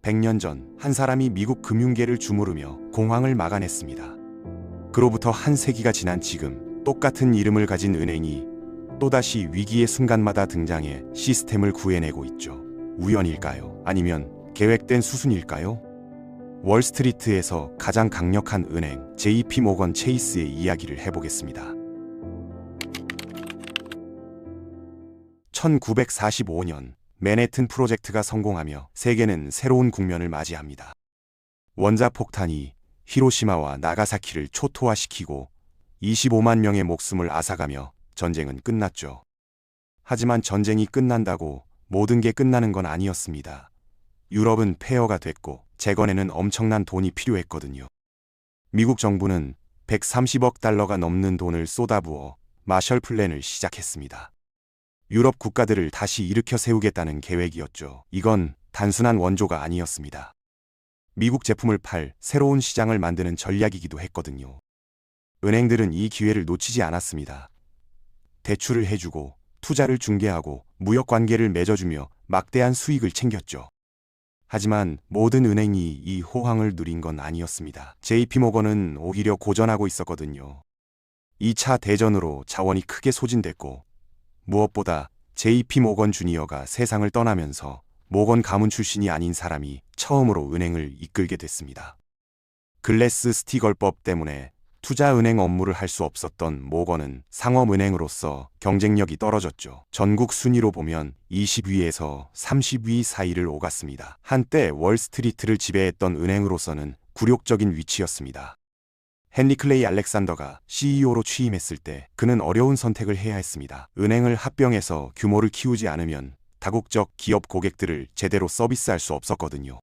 100년 전 한 사람이 미국 금융계를 주무르며 공황을 막아냈습니다. 그로부터 한 세기가 지난 지금 똑같은 이름을 가진 은행이 또다시 위기의 순간마다 등장해 시스템을 구해내고 있죠. 우연일까요? 아니면 계획된 수순일까요? 월스트리트에서 가장 강력한 은행 JP 모건 체이스의 이야기를 해보겠습니다. 1945년 맨해튼 프로젝트가 성공하며 세계는 새로운 국면을 맞이합니다. 원자폭탄이 히로시마와 나가사키를 초토화시키고 25만 명의 목숨을 앗아가며 전쟁은 끝났죠. 하지만 전쟁이 끝난다고 모든 게 끝나는 건 아니었습니다. 유럽은 폐허가 됐고 재건에는 엄청난 돈이 필요했거든요. 미국 정부는 130억 달러가 넘는 돈을 쏟아부어 마셜 플랜을 시작했습니다. 유럽 국가들을 다시 일으켜 세우겠다는 계획이었죠. 이건 단순한 원조가 아니었습니다. 미국 제품을 팔 새로운 시장을 만드는 전략이기도 했거든요. 은행들은 이 기회를 놓치지 않았습니다. 대출을 해주고 투자를 중개하고 무역 관계를 맺어주며 막대한 수익을 챙겼죠. 하지만 모든 은행이 이 호황을 누린 건 아니었습니다. JP모건은 오히려 고전하고 있었거든요. 2차 대전으로 자원이 크게 소진됐고 무엇보다 JP모건 주니어가 세상을 떠나면서 모건 가문 출신이 아닌 사람이 처음으로 은행을 이끌게 됐습니다. 글래스 스티걸법 때문에 투자은행 업무를 할 수 없었던 모건은 상업은행으로서 경쟁력이 떨어졌죠. 전국 순위로 보면 20위에서 30위 사이를 오갔습니다. 한때 월스트리트를 지배했던 은행으로서는 굴욕적인 위치였습니다. 헨리 클레이 알렉산더가 CEO로 취임했을 때 그는 어려운 선택을 해야 했습니다. 은행을 합병해서 규모를 키우지 않으면 다국적 기업 고객들을 제대로 서비스할 수 없었거든요.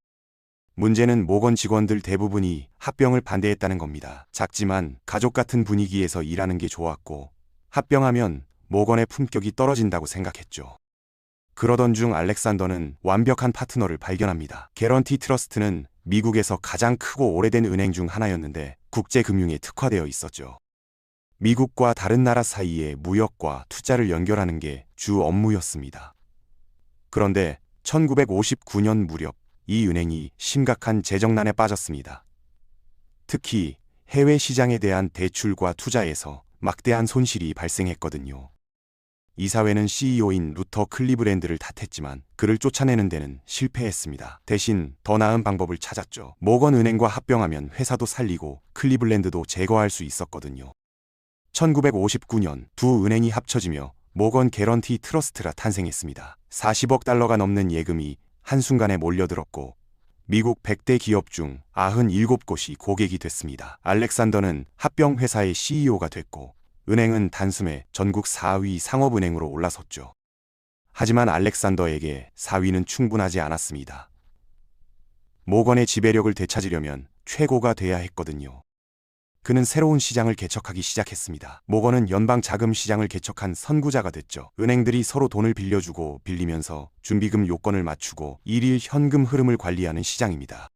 문제는 모건 직원들 대부분이 합병을 반대했다는 겁니다. 작지만 가족 같은 분위기에서 일하는 게 좋았고 합병하면 모건의 품격이 떨어진다고 생각했죠. 그러던 중 알렉산더는 완벽한 파트너를 발견합니다. 개런티 트러스트는 미국에서 가장 크고 오래된 은행 중 하나였는데 국제금융에 특화되어 있었죠. 미국과 다른 나라 사이의 무역과 투자를 연결하는 게 주 업무였습니다. 그런데 1959년 무렵 이 은행이 심각한 재정난에 빠졌습니다. 특히 해외 시장에 대한 대출과 투자에서 막대한 손실이 발생했거든요. 이사회는 CEO인 루터 클리브랜드를 탓했지만 그를 쫓아내는 데는 실패했습니다. 대신 더 나은 방법을 찾았죠. 모건 은행과 합병하면 회사도 살리고 클리블랜드도 제거할 수 있었거든요. 1959년 두 은행이 합쳐지며 모건 개런티 트러스트가 탄생했습니다. 40억 달러가 넘는 예금이 한순간에 몰려들었고 미국 100대 기업 중 97곳이 고객이 됐습니다. 알렉산더는 합병 회사의 CEO가 됐고 은행은 단숨에 전국 4위 상업은행으로 올라섰죠. 하지만 알렉산더에게 4위는 충분하지 않았습니다. 모건의 지배력을 되찾으려면 최고가 돼야 했거든요. 그는 새로운 시장을 개척하기 시작했습니다. 모건은 연방 자금 시장을 개척한 선구자가 됐죠. 은행들이 서로 돈을 빌려주고 빌리면서 준비금 요건을 맞추고 일일 현금 흐름을 관리하는 시장입니다.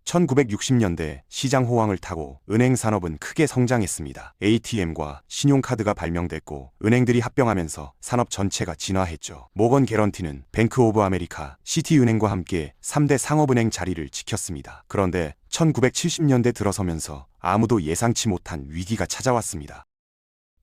1960년대 시장 호황을 타고 은행 산업은 크게 성장했습니다. ATM과 신용카드가 발명됐고 은행들이 합병하면서 산업 전체가 진화했죠. 모건 개런티는 뱅크 오브 아메리카, 시티은행과 함께 3대 상업은행 자리를 지켰습니다. 그런데 1970년대 들어서면서 아무도 예상치 못한 위기가 찾아왔습니다.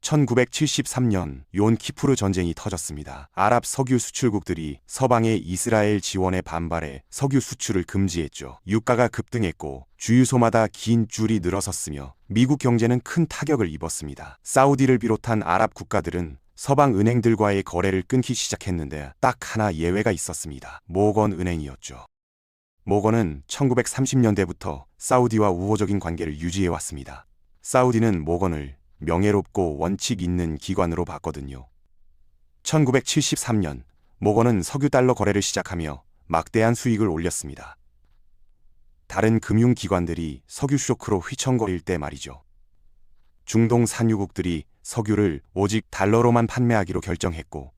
1973년 욤 키푸르 전쟁이 터졌습니다. 아랍 석유 수출국들이 서방의 이스라엘 지원에 반발해 석유 수출을 금지했죠. 유가가 급등했고 주유소마다 긴 줄이 늘어섰으며 미국 경제는 큰 타격을 입었습니다. 사우디를 비롯한 아랍 국가들은 서방 은행들과의 거래를 끊기 시작했는데 딱 하나 예외가 있었습니다. 모건 은행이었죠. 모건은 1930년대부터 사우디와 우호적인 관계를 유지해왔습니다. 사우디는 모건을 명예롭고 원칙 있는 기관으로 봤거든요. 1973년 모건은 석유 달러 거래를 시작하며 막대한 수익을 올렸습니다. 다른 금융기관들이 석유 쇼크로 휘청거릴 때 말이죠. 중동 산유국들이 석유를 오직 달러로만 판매하기로 결정했고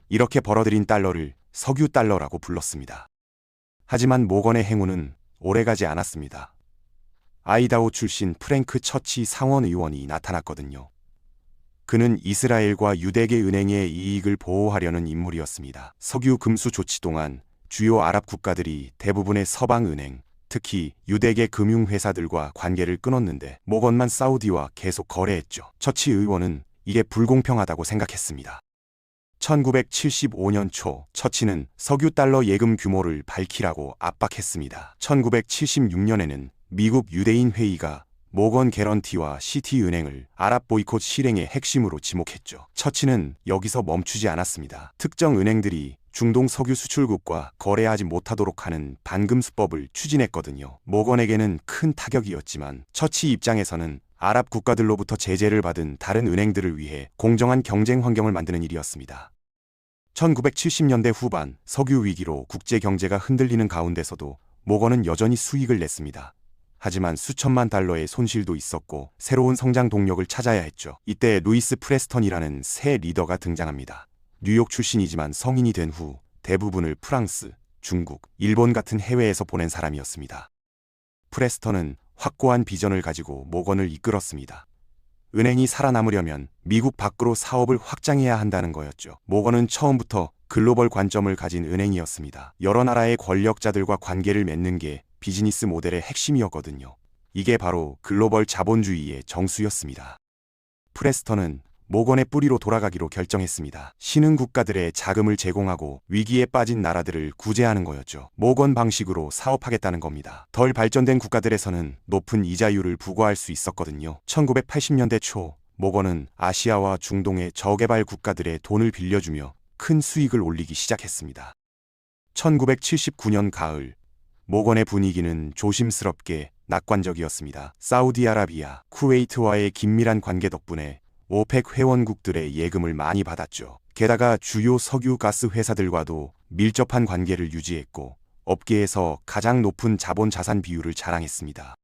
이렇게 벌어들인 달러를 석유 달러라고 불렀습니다. 하지만 모건의 행운은 오래가지 않았습니다. 아이다호 출신 프랭크 처치 상원의원이 나타났거든요. 그는 이스라엘과 유대계 은행의 이익을 보호하려는 인물이었습니다. 석유 금수 조치 동안 주요 아랍 국가들이 대부분의 서방 은행, 특히 유대계 금융회사들과 관계를 끊었는데 모건만 사우디와 계속 거래했죠. 처치 의원은 이게 불공평하다고 생각했습니다. 1975년 초 처치는 석유 달러 예금 규모를 밝히라고 압박했습니다. 1976년에는 미국 유대인 회의가 모건 개런티와 시티은행을 아랍 보이콧 실행의 핵심으로 지목했죠. 처치는 여기서 멈추지 않았습니다. 특정 은행들이 중동 석유 수출국과 거래하지 못하도록 하는 반금수법을 추진했거든요. 모건에게는 큰 타격이었지만 처치 입장에서는 아랍 국가들로부터 제재를 받은 다른 은행들을 위해 공정한 경쟁 환경을 만드는 일이었습니다. 1970년대 후반 석유 위기로 국제 경제가 흔들리는 가운데서도 모건은 여전히 수익을 냈습니다. 하지만 수천만 달러의 손실도 있었고 새로운 성장 동력을 찾아야 했죠. 이때 루이스 프레스턴이라는 새 리더가 등장합니다. 뉴욕 출신이지만 성인이 된 후 대부분을 프랑스, 중국, 일본 같은 해외에서 보낸 사람이었습니다. 프레스턴은 확고한 비전을 가지고 모건을 이끌었습니다. 은행이 살아남으려면 미국 밖으로 사업을 확장해야 한다는 거였죠. 모건은 처음부터 글로벌 관점을 가진 은행이었습니다. 여러 나라의 권력자들과 관계를 맺는 게 비즈니스 모델의 핵심이었거든요. 이게 바로 글로벌 자본주의의 정수였습니다. 프레스턴은 모건의 뿌리로 돌아가기로 결정했습니다. 신흥 국가들의 자금을 제공하고 위기에 빠진 나라들을 구제하는 거였죠. 모건 방식으로 사업하겠다는 겁니다. 덜 발전된 국가들에서는 높은 이자율을 부과할 수 있었거든요. 1980년대 초 모건은 아시아와 중동의 저개발 국가들의 돈을 빌려주며 큰 수익을 올리기 시작했습니다. 1979년 가을 모건의 분위기는 조심스럽게 낙관적이었습니다. 사우디아라비아, 쿠웨이트와의 긴밀한 관계 덕분에 오펙 회원국들의 예금을 많이 받았죠. 게다가 주요 석유 가스 회사들과도 밀접한 관계를 유지했고 업계에서 가장 높은 자본 자산 비율을 자랑했습니다.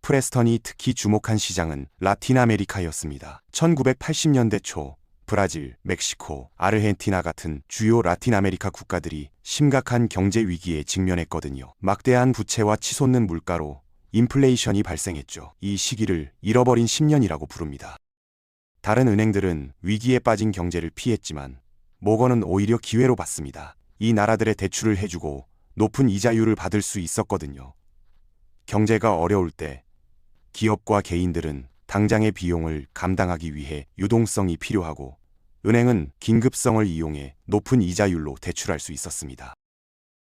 프레스턴이 특히 주목한 시장은 라틴 아메리카였습니다. 1980년대 초 브라질, 멕시코, 아르헨티나 같은 주요 라틴 아메리카 국가들이 심각한 경제 위기에 직면했거든요. 막대한 부채와 치솟는 물가로 인플레이션이 발생했죠. 이 시기를 잃어버린 10년이라고 부릅니다. 다른 은행들은 위기에 빠진 경제를 피했지만 모건은 오히려 기회로 봤습니다. 이 나라들의 대출을 해주고 높은 이자율을 받을 수 있었거든요. 경제가 어려울 때 기업과 개인들은 당장의 비용을 감당하기 위해 유동성이 필요하고 은행은 긴급성을 이용해 높은 이자율로 대출할 수 있었습니다.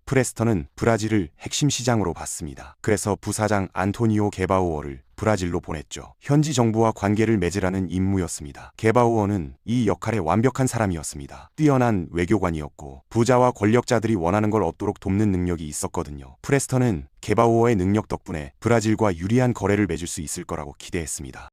프레스턴은 브라질을 핵심 시장으로 봤습니다. 그래서 부사장 안토니오 게바우어를 브라질로 보냈죠. 현지 정부와 관계를 맺으라는 임무였습니다. 게바우어는 이 역할에 완벽한 사람이었습니다. 뛰어난 외교관이었고 부자와 권력자들이 원하는 걸 얻도록 돕는 능력이 있었거든요. 프레스턴은 게바우어의 능력 덕분에 브라질과 유리한 거래를 맺을 수 있을 거라고 기대했습니다.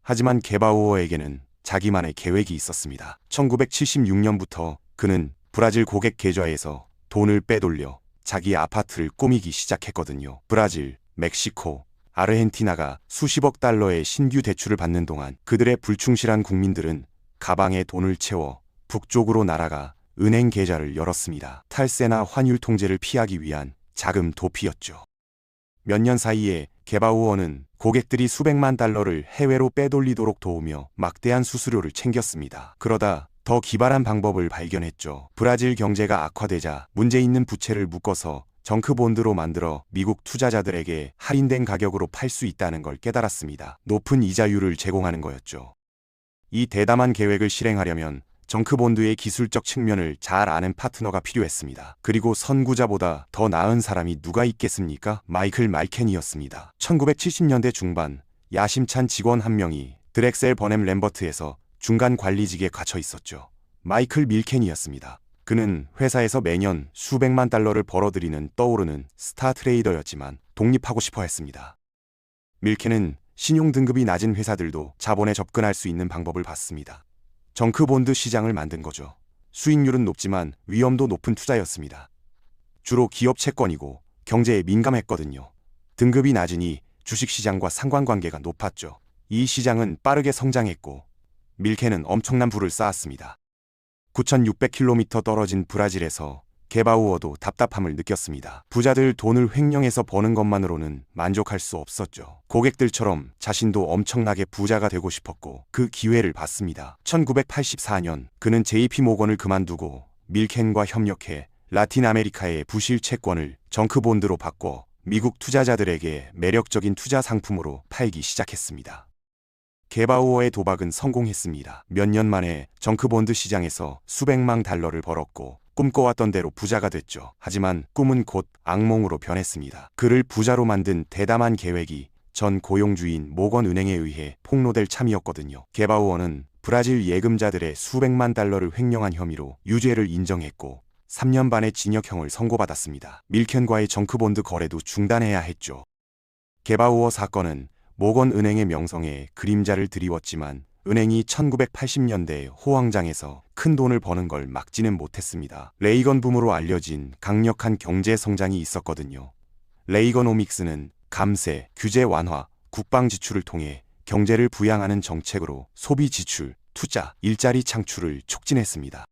하지만 게바우어에게는 자기만의 계획이 있었습니다. 1976년부터 그는 브라질 고객 계좌에서 돈을 빼돌려 자기 아파트를 꾸미기 시작했거든요. 브라질, 멕시코, 아르헨티나가 수십억 달러의 신규 대출을 받는 동안 그들의 불충실한 국민들은 가방에 돈을 채워 북쪽으로 날아가 은행 계좌를 열었습니다. 탈세나 환율 통제를 피하기 위한 자금 도피였죠. 몇 년 사이에 게바우어는 고객들이 수백만 달러를 해외로 빼돌리도록 도우며 막대한 수수료를 챙겼습니다. 그러다 더 기발한 방법을 발견했죠. 브라질 경제가 악화되자 문제 있는 부채를 묶어서 정크본드로 만들어 미국 투자자들에게 할인된 가격으로 팔 수 있다는 걸 깨달았습니다. 높은 이자율을 제공하는 거였죠. 이 대담한 계획을 실행하려면 정크본드의 기술적 측면을 잘 아는 파트너가 필요했습니다. 그리고 선구자보다 더 나은 사람이 누가 있겠습니까? 마이클 말켄이었습니다. 1970년대 중반 야심찬 직원 한 명이 드렉셀 버넴 램버트에서 중간 관리직에 갇혀 있었죠. 마이클 밀켄이었습니다. 그는 회사에서 매년 수백만 달러를 벌어들이는 떠오르는 스타 트레이더였지만 독립하고 싶어 했습니다. 밀켄은 신용 등급이 낮은 회사들도 자본에 접근할 수 있는 방법을 봤습니다. 정크본드 시장을 만든 거죠. 수익률은 높지만 위험도 높은 투자였습니다. 주로 기업 채권이고 경제에 민감했거든요. 등급이 낮으니 주식시장과 상관관계가 높았죠. 이 시장은 빠르게 성장했고 밀켄은 엄청난 부를 쌓았습니다. 9,600km 떨어진 브라질에서 게바우어도 답답함을 느꼈습니다. 부자들 돈을 횡령해서 버는 것만으로는 만족할 수 없었죠. 고객들처럼 자신도 엄청나게 부자가 되고 싶었고 그 기회를 봤습니다. 1984년 그는 JP 모건을 그만두고 밀켄과 협력해 라틴 아메리카의 부실 채권을 정크본드로 바꿔 미국 투자자들에게 매력적인 투자 상품으로 팔기 시작했습니다. 게바우어의 도박은 성공했습니다. 몇 년 만에 정크본드 시장에서 수백만 달러를 벌었고 꿈꿔왔던 대로 부자가 됐죠. 하지만 꿈은 곧 악몽으로 변했습니다. 그를 부자로 만든 대담한 계획이 전 고용주인 모건 은행에 의해 폭로될 참이었거든요. 게바우어는 브라질 예금자들의 수백만 달러를 횡령한 혐의로 유죄를 인정했고 3년 반의 징역형을 선고받았습니다. 밀켄과의 정크본드 거래도 중단해야 했죠. 게바우어 사건은 모건 은행의 명성에 그림자를 드리웠지만 은행이 1980년대 호황장에서 큰 돈을 버는 걸 막지는 못했습니다. 레이건 붐으로 알려진 강력한 경제 성장이 있었거든요. 레이거노믹스는 감세, 규제 완화, 국방 지출을 통해 경제를 부양하는 정책으로 소비 지출, 투자, 일자리 창출을 촉진했습니다.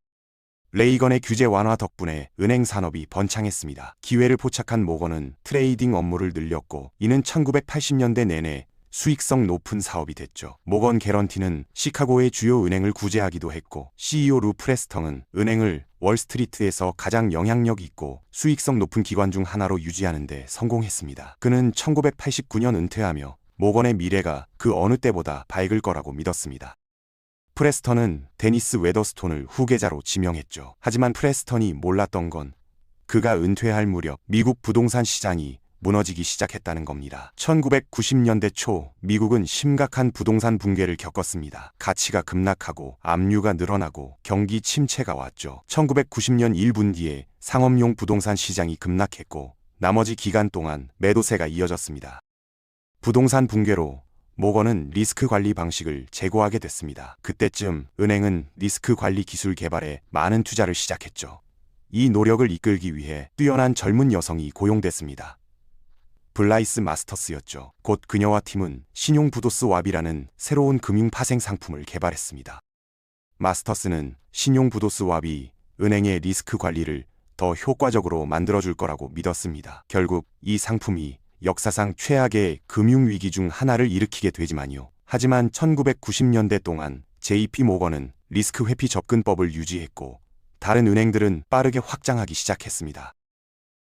레이건의 규제 완화 덕분에 은행 산업이 번창했습니다. 기회를 포착한 모건은 트레이딩 업무를 늘렸고 이는 1980년대 내내 수익성 높은 사업이 됐죠. 모건 개런티는 시카고의 주요 은행을 구제하기도 했고 CEO 루 프레스턴은 은행을 월스트리트에서 가장 영향력 있고 수익성 높은 기관 중 하나로 유지하는 데 성공했습니다. 그는 1989년 은퇴하며 모건의 미래가 그 어느 때보다 밝을 거라고 믿었습니다. 프레스턴은 데니스 웨더스톤을 후계자로 지명했죠. 하지만 프레스턴이 몰랐던 건 그가 은퇴할 무렵 미국 부동산 시장이 무너지기 시작했다는 겁니다. 1990년대 초 미국은 심각한 부동산 붕괴를 겪었습니다. 가치가 급락하고 압류가 늘어나고 경기 침체가 왔죠. 1990년 1분기에 상업용 부동산 시장이 급락했고 나머지 기간 동안 매도세가 이어졌습니다. 부동산 붕괴로 모건은 리스크 관리 방식을 재고하게 됐습니다. 그때쯤 은행은 리스크 관리 기술 개발에 많은 투자를 시작했죠. 이 노력을 이끌기 위해 뛰어난 젊은 여성이 고용됐습니다. 블라이스 마스터스였죠. 곧 그녀와 팀은 신용부도스 왑이라는 새로운 금융 파생 상품을 개발했습니다. 마스터스는 신용부도스 왑이 은행의 리스크 관리를 더 효과적으로 만들어줄 거라고 믿었습니다. 결국 이 상품이 역사상 최악의 금융위기 중 하나를 일으키게 되지만요. 하지만 1990년대 동안 JP 모건은 리스크 회피 접근법을 유지했고 다른 은행들은 빠르게 확장하기 시작했습니다.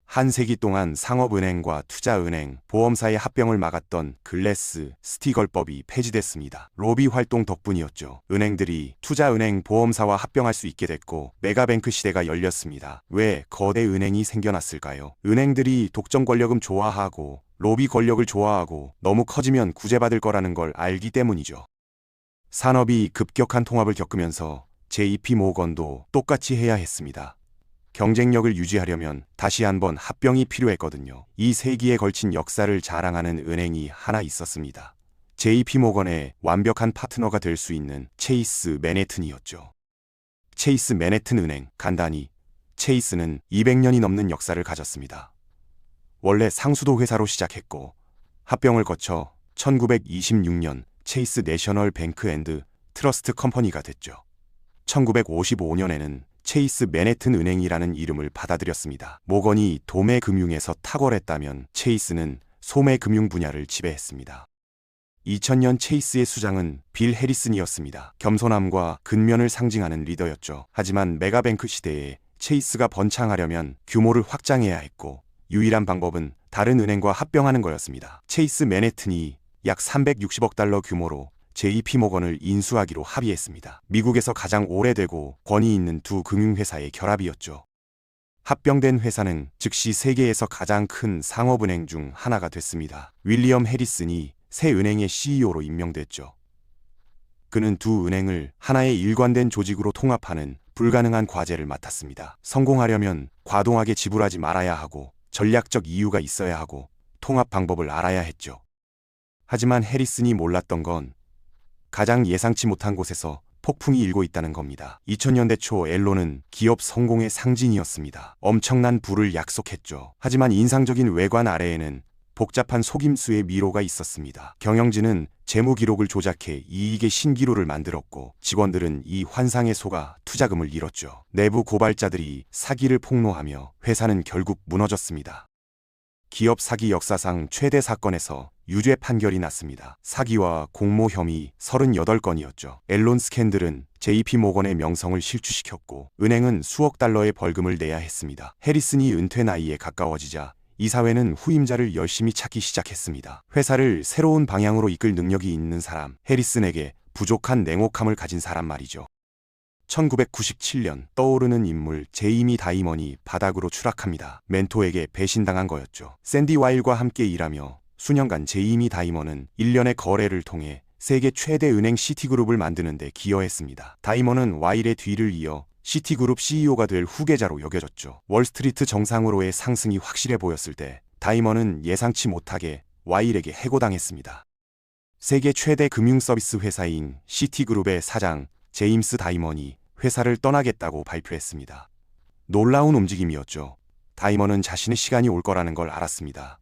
한 세기 동안 상업은행과 투자은행, 보험사의 합병을 막았던 글래스, 스티걸법이 폐지됐습니다. 로비 활동 덕분이었죠. 은행들이 투자은행, 보험사와 합병할 수 있게 됐고 메가뱅크 시대가 열렸습니다. 왜 거대 은행이 생겨났을까요? 은행들이 독점 권력을 좋아하고 로비 권력을 좋아하고 너무 커지면 구제받을 거라는 걸 알기 때문이죠. 산업이 급격한 통합을 겪으면서 JP 모건도 똑같이 해야 했습니다. 경쟁력을 유지하려면 다시 한번 합병이 필요했거든요. 이 세기에 걸친 역사를 자랑하는 은행이 하나 있었습니다. JP 모건의 완벽한 파트너가 될 수 있는 체이스 맨해튼이었죠. 체이스 맨해튼 은행, 간단히 체이스는 200년이 넘는 역사를 가졌습니다. 원래 상수도 회사로 시작했고 합병을 거쳐 1926년 체이스 내셔널 뱅크 앤드 트러스트 컴퍼니가 됐죠. 1955년에는 체이스 맨해튼 은행이라는 이름을 받아들였습니다. 모건이 도매 금융에서 탁월했다면 체이스는 소매 금융 분야를 지배했습니다. 2000년 체이스의 수장은 빌 해리슨이었습니다. 겸손함과 근면을 상징하는 리더였죠. 하지만 메가뱅크 시대에 체이스가 번창하려면 규모를 확장해야 했고 유일한 방법은 다른 은행과 합병하는 거였습니다. 체이스 맨해튼이 약 360억 달러 규모로 JP 모건을 인수하기로 합의했습니다. 미국에서 가장 오래되고 권위 있는 두 금융회사의 결합이었죠. 합병된 회사는 즉시 세계에서 가장 큰 상업은행 중 하나가 됐습니다. 윌리엄 해리슨이 새 은행의 CEO로 임명됐죠. 그는 두 은행을 하나의 일관된 조직으로 통합하는 불가능한 과제를 맡았습니다. 성공하려면 과도하게 지불하지 말아야 하고 전략적 이유가 있어야 하고 통합 방법을 알아야 했죠. 하지만 해리슨이 몰랐던 건 가장 예상치 못한 곳에서 폭풍이 일고 있다는 겁니다. 2000년대 초 앨론은 기업 성공의 상징이었습니다. 엄청난 부를 약속했죠. 하지만 인상적인 외관 아래에는 복잡한 속임수의 미로가 있었습니다. 경영진은 재무 기록을 조작해 이익의 신기록을 만들었고 직원들은 이 환상에 속아 투자금을 잃었죠. 내부 고발자들이 사기를 폭로하며 회사는 결국 무너졌습니다. 기업 사기 역사상 최대 사건에서 유죄 판결이 났습니다. 사기와 공모 혐의 38건이었죠. 앨런 스캔들은 JP모건의 명성을 실추시켰고 은행은 수억 달러의 벌금을 내야 했습니다. 해리슨이 은퇴 나이에 가까워지자 이사회는 후임자를 열심히 찾기 시작했습니다. 회사를 새로운 방향으로 이끌 능력이 있는 사람, 해리슨에게 부족한 냉혹함을 가진 사람 말이죠. 1997년 떠오르는 인물 제이미 다이먼이 바닥으로 추락합니다. 멘토에게 배신당한 거였죠. 샌디 와일과 함께 일하며 수년간 제이미 다이먼은 일련의 거래를 통해 세계 최대 은행 시티그룹을 만드는 데 기여했습니다. 다이먼은 와일의 뒤를 이어 시티그룹 CEO가 될 후계자로 여겨졌죠. 월스트리트 정상으로의 상승이 확실해 보였을 때 다이먼은 예상치 못하게 와일에게 해고당했습니다. 세계 최대 금융서비스 회사인 시티그룹의 사장 제임스 다이먼이 회사를 떠나겠다고 발표했습니다. 놀라운 움직임이었죠. 다이먼은 자신의 시간이 올 거라는 걸 알았습니다.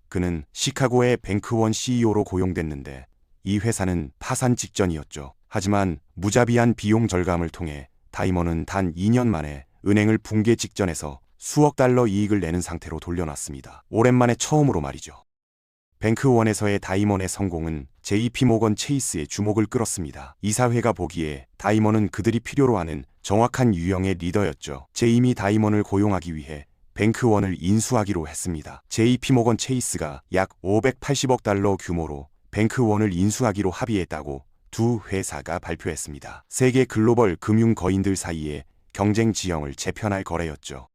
그는 시카고의 뱅크원 CEO로 고용됐는데 이 회사는 파산 직전이었죠. 하지만 무자비한 비용 절감을 통해 다이먼은 단 2년 만에 은행을 붕괴 직전에서 수억 달러 이익을 내는 상태로 돌려놨습니다. 오랜만에 처음으로 말이죠. 뱅크원에서의 다이먼의 성공은 JP모건 체이스의 주목을 끌었습니다. 이사회가 보기에 다이먼은 그들이 필요로 하는 정확한 유형의 리더였죠. 제이미 다이먼을 고용하기 위해 뱅크원을 인수하기로 했습니다. JP모건 체이스가 약 580억 달러 규모로 뱅크원을 인수하기로 합의했다고 두 회사가 발표했습니다. 세계 글로벌 금융 거인들 사이에 경쟁 지형을 재편할 거래였죠.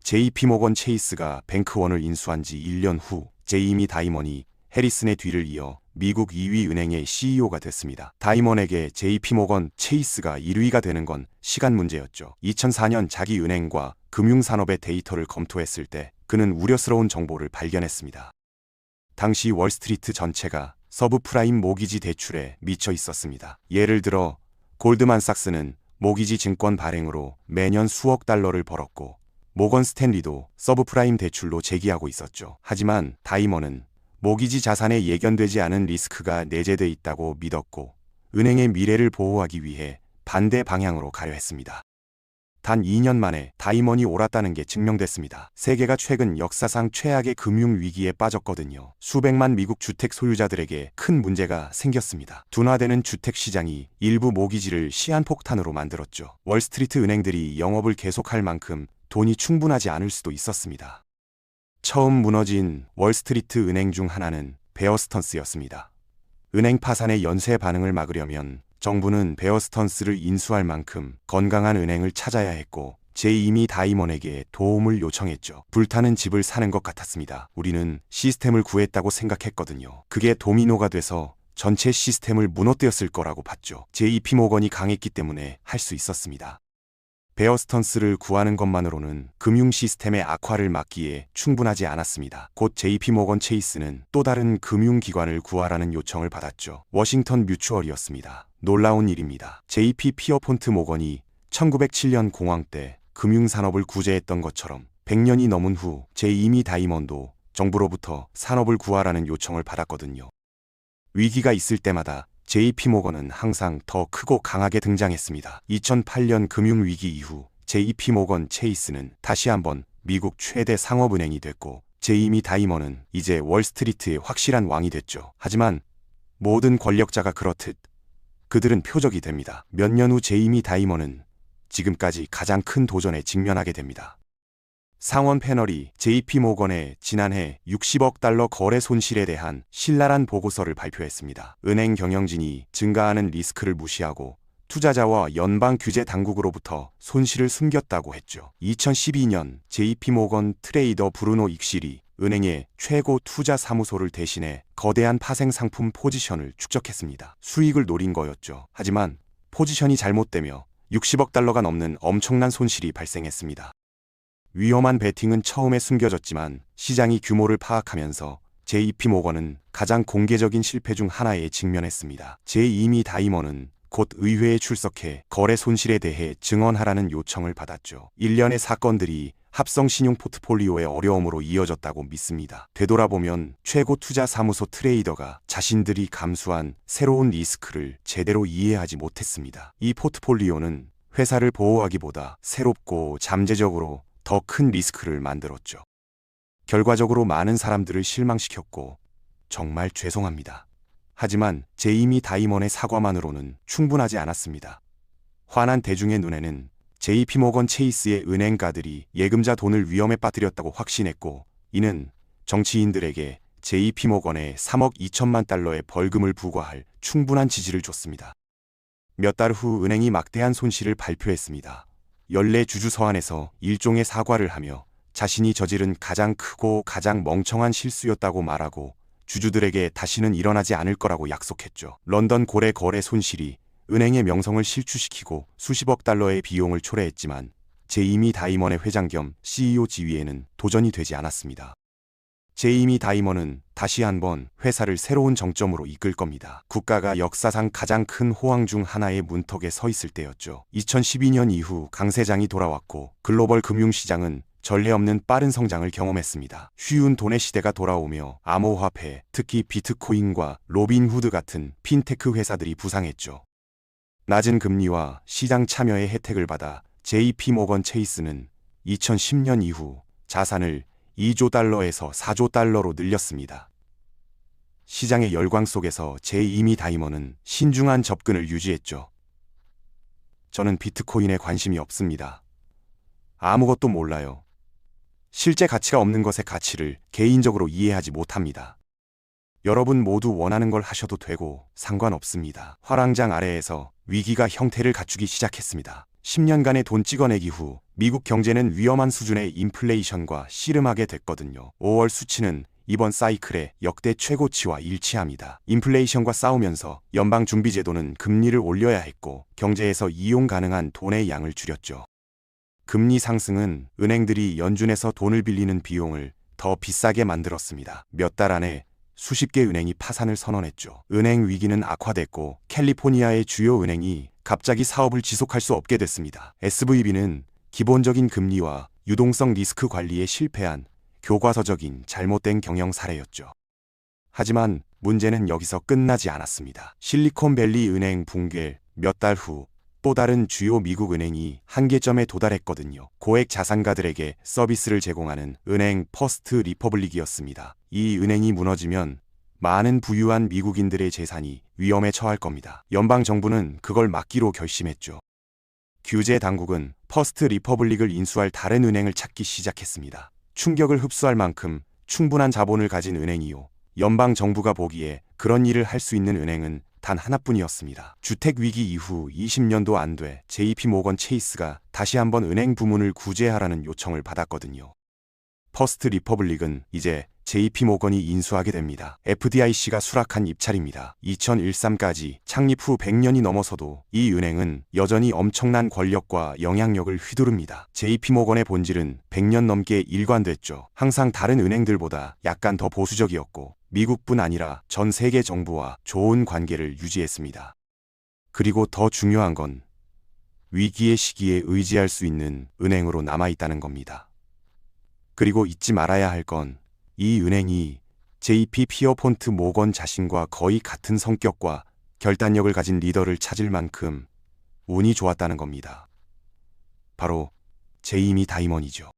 JP모건 체이스가 뱅크원을 인수한 지 1년 후 제이미 다이먼이 해리슨의 뒤를 이어 미국 2위 은행의 CEO가 됐습니다. 다이먼에게 JP모건 체이스가 1위가 되는 건 시간 문제였죠. 2004년 자기 은행과 금융산업의 데이터를 검토했을 때 그는 우려스러운 정보를 발견했습니다. 당시 월스트리트 전체가 서브프라임 모기지 대출에 미쳐 있었습니다. 예를 들어 골드만삭스는 모기지 증권 발행으로 매년 수억 달러를 벌었고 모건 스탠리도 서브프라임 대출로 제기하고 있었죠. 하지만 다이먼은 모기지 자산에 예견되지 않은 리스크가 내재돼 있다고 믿었고 은행의 미래를 보호하기 위해 반대 방향으로 가려 했습니다. 단 2년 만에 다이먼이 옳았다는 게 증명됐습니다. 세계가 최근 역사상 최악의 금융위기에 빠졌거든요. 수백만 미국 주택 소유자들에게 큰 문제가 생겼습니다. 둔화되는 주택시장이 일부 모기지를 시한폭탄으로 만들었죠. 월스트리트 은행들이 영업을 계속할 만큼 돈이 충분하지 않을 수도 있었습니다. 처음 무너진 월스트리트 은행 중 하나는 베어스턴스였습니다. 은행 파산의 연쇄 반응을 막으려면 정부는 베어스턴스를 인수할 만큼 건강한 은행을 찾아야 했고 제이미 다이먼에게 도움을 요청했죠. 불타는 집을 사는 것 같았습니다. 우리는 시스템을 구했다고 생각했거든요. 그게 도미노가 돼서 전체 시스템을 무너뜨렸을 거라고 봤죠. JP모건이 강했기 때문에 할 수 있었습니다. 베어스턴스를 구하는 것만으로는 금융 시스템의 악화를 막기에 충분하지 않았습니다. 곧 JP모건 체이스는 또 다른 금융기관을 구하라는 요청을 받았죠. 워싱턴 뮤추얼이었습니다. 놀라운 일입니다. JP 피어폰트 모건이 1907년 공황 때 금융산업을 구제했던 것처럼 100년이 넘은 후 제이미 다이먼도 정부로부터 산업을 구하라는 요청을 받았거든요. 위기가 있을 때마다 JP모건은 항상 더 크고 강하게 등장했습니다. 2008년 금융위기 이후 JP모건 체이스는 다시 한번 미국 최대 상업은행이 됐고 제이미 다이먼은 이제 월스트리트의 확실한 왕이 됐죠. 하지만 모든 권력자가 그렇듯 그들은 표적이 됩니다. 몇 년 후 제이미 다이먼은 지금까지 가장 큰 도전에 직면하게 됩니다. 상원 패널이 JP모건의 지난해 60억 달러 거래 손실에 대한 신랄한 보고서를 발표했습니다. 은행 경영진이 증가하는 리스크를 무시하고 투자자와 연방 규제 당국으로부터 손실을 숨겼다고 했죠. 2012년 JP모건 트레이더 브루노 익실이 은행의 최고 투자 사무소를 대신해 거대한 파생 상품 포지션을 축적했습니다. 수익을 노린 거였죠. 하지만 포지션이 잘못되며 60억 달러가 넘는 엄청난 손실이 발생했습니다. 위험한 베팅은 처음에 숨겨졌지만 시장이 규모를 파악하면서 JP모건은 가장 공개적인 실패 중 하나에 직면했습니다. 제이미 다이먼은 곧 의회에 출석해 거래 손실에 대해 증언하라는 요청을 받았죠. 일련의 사건들이 합성 신용 포트폴리오의 어려움으로 이어졌다고 믿습니다. 되돌아보면 최고 투자 사무소 트레이더가 자신들이 감수한 새로운 리스크를 제대로 이해하지 못했습니다. 이 포트폴리오는 회사를 보호하기보다 새롭고 잠재적으로 더 큰 리스크를 만들었죠. 결과적으로 많은 사람들을 실망시켰고 정말 죄송합니다. 하지만 제이미 다이먼의 사과만으로는 충분하지 않았습니다. 화난 대중의 눈에는 JP모건 체이스의 은행가들이 예금자 돈을 위험에 빠뜨렸다고 확신했고, 이는 정치인들에게 JP모건에 3억 2천만 달러의 벌금을 부과할 충분한 지지를 줬습니다. 몇 달 후 은행이 막대한 손실을 발표했습니다. 연례 주주 서한에서 일종의 사과를 하며 자신이 저지른 가장 크고 가장 멍청한 실수였다고 말하고 주주들에게 다시는 일어나지 않을 거라고 약속했죠. 런던 고래 거래 손실이 은행의 명성을 실추시키고 수십억 달러의 비용을 초래했지만 제이미 다이먼의 회장 겸 CEO 지위에는 도전이 되지 않았습니다. 제이미 다이먼은 다시 한번 회사를 새로운 정점으로 이끌 겁니다. 국가가 역사상 가장 큰 호황 중 하나의 문턱에 서 있을 때였죠. 2012년 이후 강세장이 돌아왔고 글로벌 금융시장은 전례 없는 빠른 성장을 경험했습니다. 쉬운 돈의 시대가 돌아오며 암호화폐, 특히 비트코인과 로빈후드 같은 핀테크 회사들이 부상했죠. 낮은 금리와 시장 참여의 혜택을 받아 JP모건 체이스는 2010년 이후 자산을 2조 달러에서 4조 달러로 늘렸습니다. 시장의 열광 속에서 제이미 다이먼은 신중한 접근을 유지했죠. 저는 비트코인에 관심이 없습니다. 아무것도 몰라요. 실제 가치가 없는 것의 가치를 개인적으로 이해하지 못합니다. 여러분 모두 원하는 걸 하셔도 되고 상관없습니다. 화랑장 아래에서 위기가 형태를 갖추기 시작했습니다. 10년간의 돈 찍어내기 후 미국 경제는 위험한 수준의 인플레이션과 씨름하게 됐거든요. 5월 수치는 이번 사이클의 역대 최고치와 일치합니다. 인플레이션과 싸우면서 연방준비제도는 금리를 올려야 했고 경제에서 이용 가능한 돈의 양을 줄였죠. 금리 상승은 은행들이 연준에서 돈을 빌리는 비용을 더 비싸게 만들었습니다. 몇 달 안에 수십 개 은행이 파산을 선언했죠. 은행 위기는 악화됐고 캘리포니아의 주요 은행이 갑자기 사업을 지속할 수 없게 됐습니다. SVB는 기본적인 금리와 유동성 리스크 관리에 실패한 교과서적인 잘못된 경영 사례였죠. 하지만 문제는 여기서 끝나지 않았습니다. 실리콘밸리 은행 붕괴 몇 달 후 또 다른 주요 미국 은행이 한계점에 도달했거든요. 고액 자산가들에게 서비스를 제공하는 은행 퍼스트 리퍼블릭이었습니다. 이 은행이 무너지면 많은 부유한 미국인들의 재산이 위험에 처할 겁니다. 연방정부는 그걸 막기로 결심했죠. 규제 당국은 퍼스트 리퍼블릭을 인수할 다른 은행을 찾기 시작했습니다. 충격을 흡수할 만큼 충분한 자본을 가진 은행이요. 연방정부가 보기에 그런 일을 할 수 있는 은행은 단 하나뿐이었습니다. 주택위기 이후 20년도 안 돼 JP모건 체이스가 다시 한번 은행 부문을 구제하라는 요청을 받았거든요. 퍼스트 리퍼블릭은 이제 JP모건이 인수하게 됩니다. FDIC가 수락한 입찰입니다. 2013까지 창립 후 100년이 넘어서도 이 은행은 여전히 엄청난 권력과 영향력을 휘두릅니다. JP모건의 본질은 100년 넘게 일관됐죠. 항상 다른 은행들보다 약간 더 보수적이었고 미국뿐 아니라 전 세계 정부와 좋은 관계를 유지했습니다. 그리고 더 중요한 건 위기의 시기에 의지할 수 있는 은행으로 남아있다는 겁니다. 그리고 잊지 말아야 할 건 이 은행이 JP 피어폰트 모건 자신과 거의 같은 성격과 결단력을 가진 리더를 찾을 만큼 운이 좋았다는 겁니다. 바로 제이미 다이먼이죠.